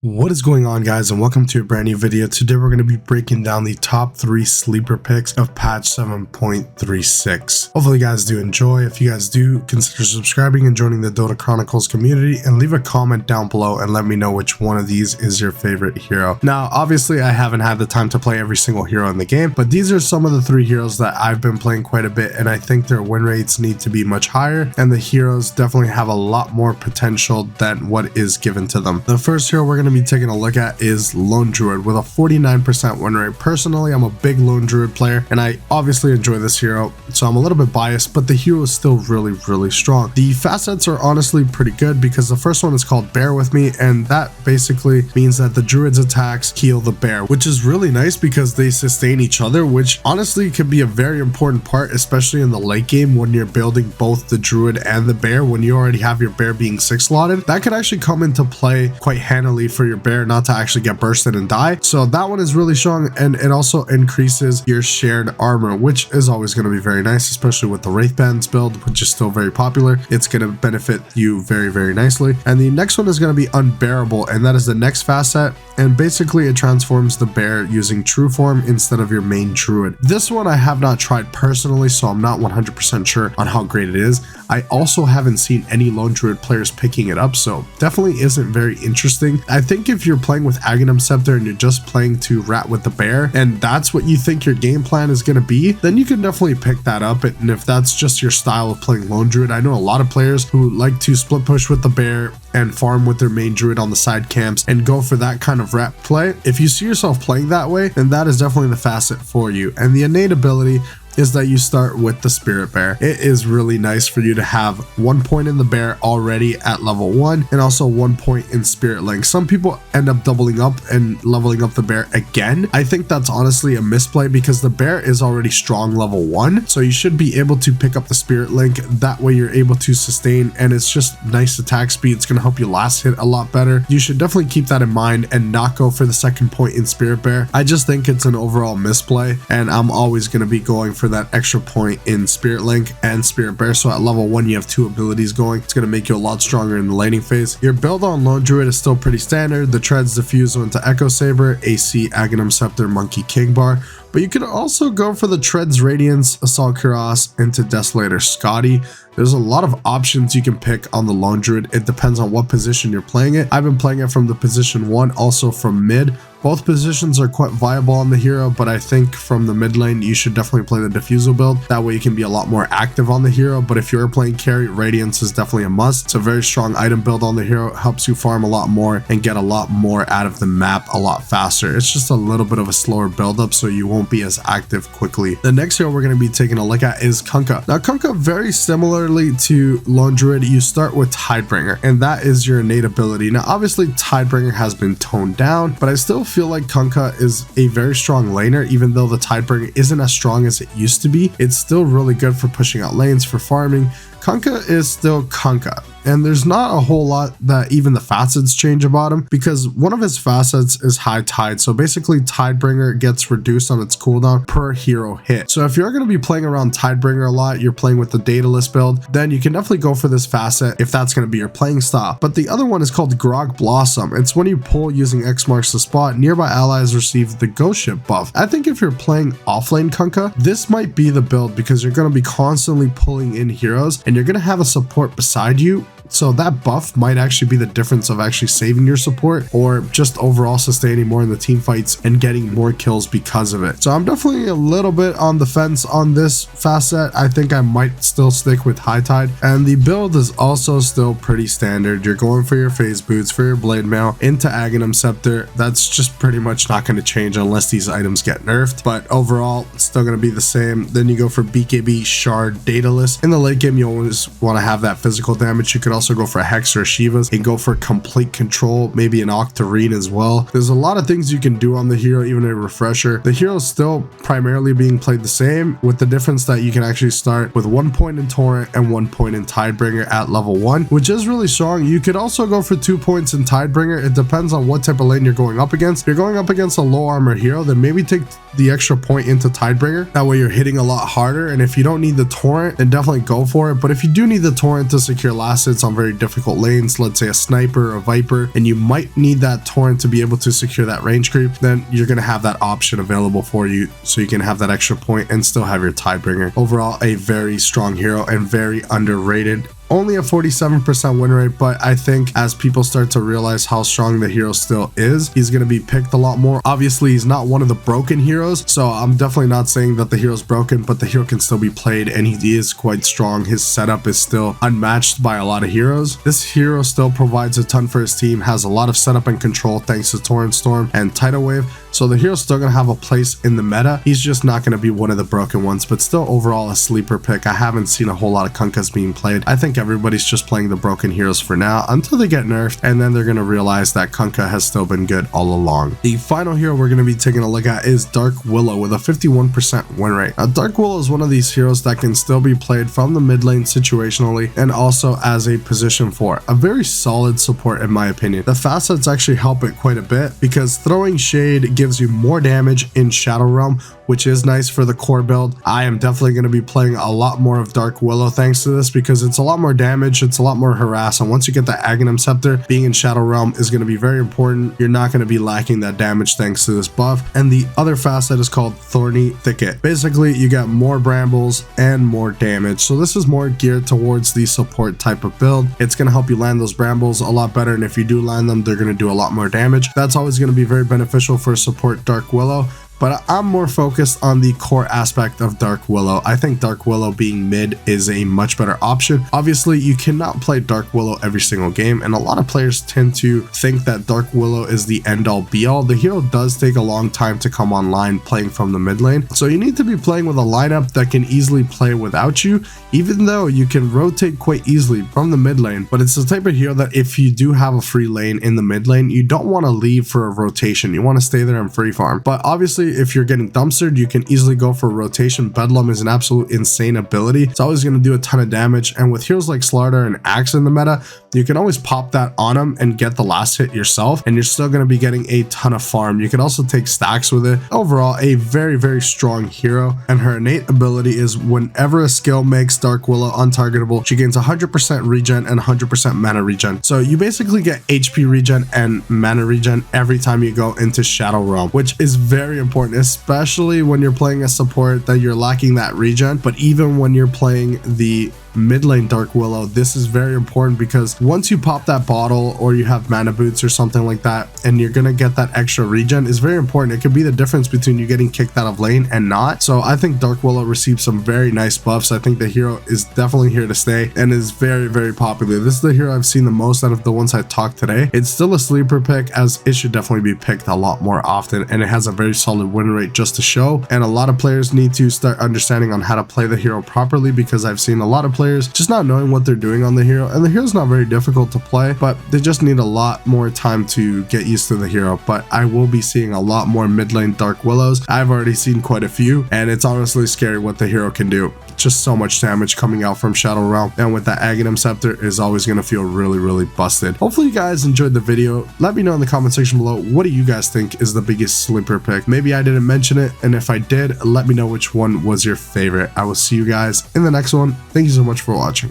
What is going on, guys, and welcome to a brand new video. Today we're going to be breaking down the top 3 sleeper picks of patch 7.36. Hopefully you guys do enjoy. If you guys do, consider subscribing and joining the Dota Chronicles community, and leave a comment down below and let me know which one of these is your favorite hero. Now obviously I haven't had the time to play every single hero in the game, but these are some of the 3 heroes that I've been playing quite a bit, and I think their win rates need to be much higher, and the heroes definitely have a lot more potential than what is given to them. The first hero we're going to be taking a look at is Lone Druid with a 49% win rate. Personally, I'm a big Lone Druid player and I obviously enjoy this hero, so I'm a little bit biased, but the hero is still really strong. The facets are honestly pretty good because the first one is called Bear With Me, and that basically means that the Druid's attacks heal the bear, which is really nice because they sustain each other, which honestly could be a very important part, especially in the late game when you're building both the Druid and the bear. When you already have your bear being 6 slotted, that could actually come into play quite handily for your bear not to actually get bursted and die. So that one is really strong, and it also increases your shared armor, which is always going to be very nice, especially with the Wraith Bands build, which is still very popular. It's going to benefit you very nicely. And the next one is going to be Unbearable, and that is the next facet, and basically it transforms the bear using true form instead of your main Druid. This one I have not tried personally, so I'm not 100% sure on how great it is. I also haven't seen any Lone Druid players picking it up, so definitely isn't very interesting. I think if you're playing with Aghanim Scepter and you're just playing to rat with the bear, and that's what you think your game plan is going to be, then you can definitely pick that up. And if that's just your style of playing Lone Druid, I know a lot of players who like to split push with the bear and farm with their main Druid on the side camps and go for that kind of rat play. If you see yourself playing that way, then that is definitely the facet for you. And the innate ability is that you start with the Spirit Bear. It is really nice for you to have 1 point in the bear already at level 1 and also 1 point in Spirit Link. Some people end up doubling up and leveling up the bear again. I think that's honestly a misplay because the bear is already strong level 1, so you should be able to pick up the Spirit Link. That way you're able to sustain, and it's just nice attack speed. It's going to help you last hit a lot better. You should definitely keep that in mind and not go for the 2nd point in Spirit Bear. I just think it's an overall misplay, and I'm always going to be going for that extra point in Spirit Link and Spirit Bear. So at level 1 you have 2 abilities going. It's going to make you a lot stronger in the laning phase. Your build on Lone Druid is still pretty standard. The Treads Diffusal into Echo Saber, AC Aghanim Scepter, Monkey King Bar. But you could also go for the Treads Radiance, Assault Cuirass into Desolator Scotty. There's a lot of options you can pick on the Lone Druid. It depends on what position you're playing it. I've been playing it from the position 1, also from mid. Both positions are quite viable on the hero, but I think from the mid lane, you should definitely play the Diffusal build. That way you can be a lot more active on the hero. But if you're playing carry, Radiance is definitely a must. It's a very strong item build on the hero. Helps you farm a lot more and get a lot more out of the map a lot faster. It's just a little bit of a slower build up, so you won't be as active quickly. The next hero we're going to be taking a look at is Kunkka. Now Kunkka, very similarly to Lone Druid, you start with Tidebringer, and that is your innate ability. Now obviously Tidebringer has been toned down, but I still feel like Kunkka is a very strong laner. Even though the Tidebringer isn't as strong as it used to be, it's still really good for pushing out lanes, for farming. Kunkka is still Kunkka, and there's not a whole lot that even the facets change about him, because one of his facets is High Tide. So basically Tidebringer gets reduced on its cooldown per hero hit. So if you're going to be playing around Tidebringer a lot, you're playing with the Daedalus build, then you can definitely go for this facet if that's going to be your playing style. But the other one is called Grog Blossom. It's when you pull using X marks the spot, nearby allies receive the Ghost Ship buff. I think if you're playing offlane Kunkka, this might be the build, because you're going to be constantly pulling in heroes and you're going to have a support beside you. So that buff might actually be the difference of actually saving your support or just overall sustaining more in the team fights and getting more kills because of it. So I'm definitely a little bit on the fence on this facet. I think I might still stick with High Tide, and the build is also still pretty standard. You're going for your phase boots, for your blade mail into Aghanim Scepter. That's just pretty much not going to change unless these items get nerfed, but overall it's still going to be the same. Then you go for BKB, Shard, Daedalus. In the late game you always want to have that physical damage. You could also go for a Hex or a Shivas and go for complete control, maybe an Octarine as well. There's a lot of things you can do on the hero, even a refresher. The hero is still primarily being played the same, with the difference that you can actually start with 1 point in Torrent and 1 point in Tidebringer at level 1, which is really strong. You could also go for 2 points in Tidebringer. It depends on what type of lane you're going up against. If you're going up against a low armor hero, then maybe take the extra point into Tidebringer. That way you're hitting a lot harder, and if you don't need the Torrent, then definitely go for it. But if you do need the Torrent to secure last hits on on very difficult lanes, let's say a sniper or a viper, and you might need that torrent to be able to secure that range creep, then you're going to have that option available for you so you can have that extra point and still have your Tidebringer. Overall, a very strong hero and very underrated. Only a 47% win rate, but I think as people start to realize how strong the hero still is, he's going to be picked a lot more. Obviously, he's not one of the broken heroes, so I'm definitely not saying that the hero's broken, but the hero can still be played and he is quite strong. His setup is still unmatched by a lot of heroes. This hero still provides a ton for his team, has a lot of setup and control thanks to Torrent Storm and Tidal Wave, so the hero's still going to have a place in the meta. He's just not going to be one of the broken ones, but still overall a sleeper pick. I haven't seen a whole lot of Kunkkas being played. I think everybody's just playing the broken heroes for now until they get nerfed, and then they're going to realize that Kunkka has still been good all along. The final hero we're going to be taking a look at is Dark Willow with a 51% win rate. Now, Dark Willow is one of these heroes that can still be played from the mid lane situationally and also as a position 4. A very solid support in my opinion. The facets actually help it quite a bit because throwing shade gives you more damage in Shadow Realm, which is nice for the core build. I am definitely going to be playing a lot more of Dark Willow thanks to this because it's a lot more damage, it's a lot more harass, and once you get the Aghanim Scepter, being in Shadow Realm is going to be very important. You're not going to be lacking that damage thanks to this buff. And the other facet is called Thorny Thicket. Basically, you get more brambles and more damage, so this is more geared towards the support type of build. It's going to help you land those brambles a lot better, and if you do land them, they're going to do a lot more damage. That's always going to be very beneficial for support Dark Willow. But I'm more focused on the core aspect of Dark Willow. I think Dark Willow being mid is a much better option. Obviously, you cannot play Dark Willow every single game, and a lot of players tend to think that Dark Willow is the end-all be-all. The hero does take a long time to come online playing from the mid lane, so you need to be playing with a lineup that can easily play without you, even though you can rotate quite easily from the mid lane. But it's the type of hero that if you do have a free lane in the mid lane, you don't want to leave for a rotation. You want to stay there and free farm. But obviously, if you're getting dumpstered, you can easily go for rotation. Bedlam is an absolute insane ability. It's always going to do a ton of damage, and with heroes like Slardar and Axe in the meta, you can always pop that on him and get the last hit yourself, and you're still going to be getting a ton of farm. You can also take stacks with it. Overall, a very, very strong hero, and her innate ability is whenever a skill makes Dark Willow untargetable, she gains 100% regen and 100% mana regen. So you basically get HP regen and mana regen every time you go into Shadow Realm, which is very important, especially when you're playing a support that you're lacking that regen. But even when you're playing the mid lane Dark Willow, this is very important because once you pop that bottle or you have mana boots or something like that, and you're gonna get that extra regen, is very important. It could be the difference between you getting kicked out of lane and not. So I think Dark Willow received some very nice buffs. I think the hero is definitely here to stay and is very, very popular. This is the hero I've seen the most out of the ones I talked today. It's still a sleeper pick, as it should definitely be picked a lot more often, and it has a very solid win rate just to show. And a lot of players need to start understanding on how to play the hero properly, because I've seen a lot of players just not knowing what they're doing on the hero, and the hero's not very difficult to play, but they just need a lot more time to get used to the hero. But I will be seeing a lot more mid lane Dark Willows. I've already seen quite a few, and it's honestly scary what the hero can do. Just so much damage coming out from Shadow Realm, and with that Aghanim Scepter is always going to feel really, really busted. Hopefully you guys enjoyed the video. Let me know in the comment section below, what do you guys think is the biggest sleeper pick? Maybe I didn't mention it, and if I did, let me know which one was your favorite. I will see you guys in the next one. Thank you so much for watching.